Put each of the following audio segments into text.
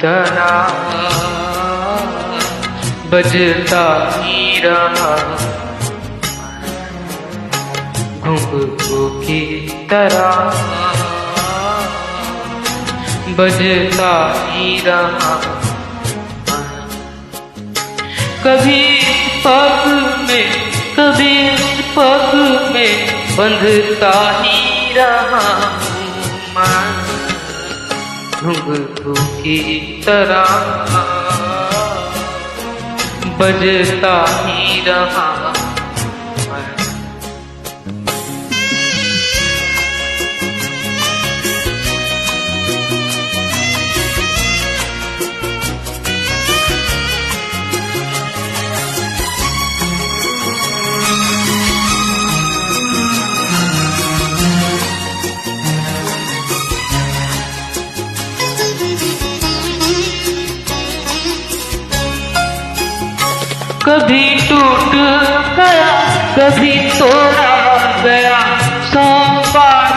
तरह बजता ही रहा, घुंघरू की तरह बजता ही रहा। कभी पग में कभी पग में बंधता ही रहा मैं, घुंघरू की तरह बजता ही रहा। कभी टूट गया कभी तोड़ा गया, 100 बार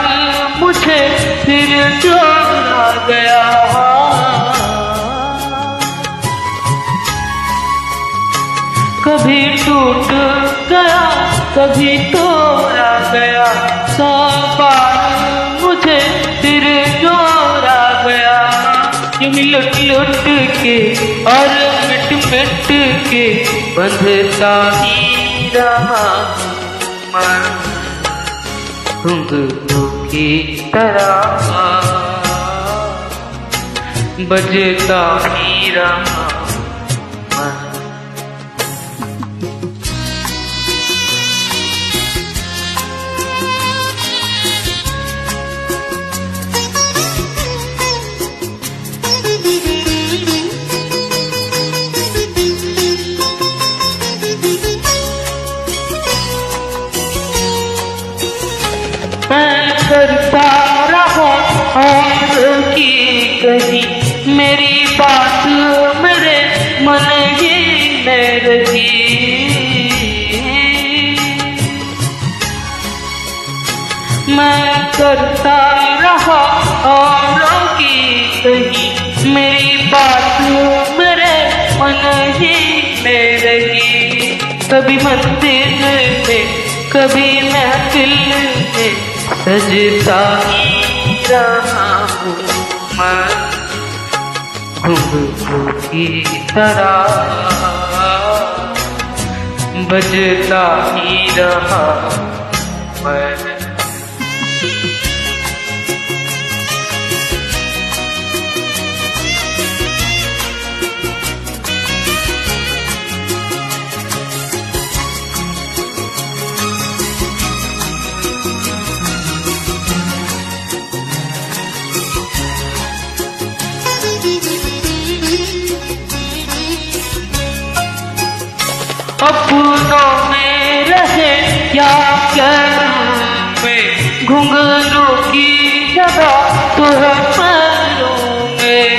मुझे फिर जोड़ा गया। कभी टूट गया कभी तोड़ा गया, 100 बार मुझे फिर जोड़ा गया। यूं लुट लुट के और मिट मिट के बंधता ही रहा मैं, घुंघरू की तरह बजता ही रहा मैं। मैं करता रहा और की कही, मेरी बात मेरे मन ही में रही। मैं करता रहा और की कही, मेरी बात मेरे मन ही में रही। कभी मंदिर में कभी महफिल में सजता ही रहा हूँ मैं, घुंघरू की तरह बजता ही रहा मैं। अपनों में रहे या प्यारों में, घुंघरू की जगह तो है पैरों में।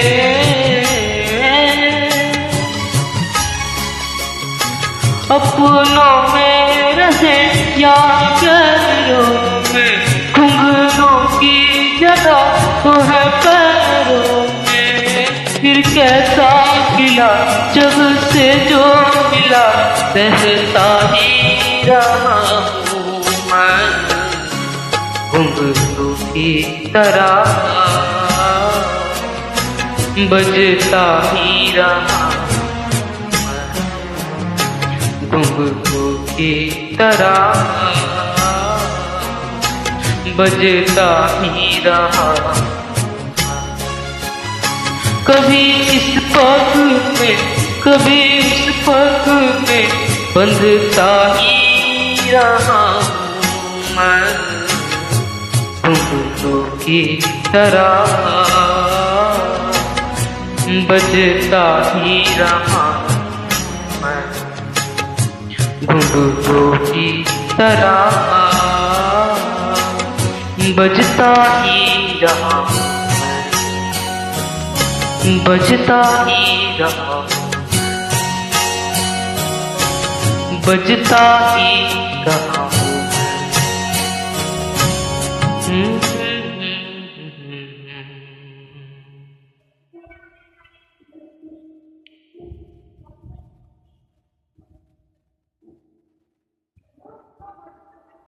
अपनों में रहे या प्यारों में, घुंघरू की जगह तो है पैरों में। फिर कैसा गिला जब से जो मिला, बहता ही रहा हूँ मैं, घुंघरू की तरह बजता ही रहा मैं, घुंघरू की तरह बजता ही रहा। कभी इस पग में कभी इस पग में बंधता ही रहा मैं, घुंघरू की तरह बजता ही रहा मैं, घुंघरू की तरह बजता ही रहा मैं, बजता ही रहा, बजता ही रहा।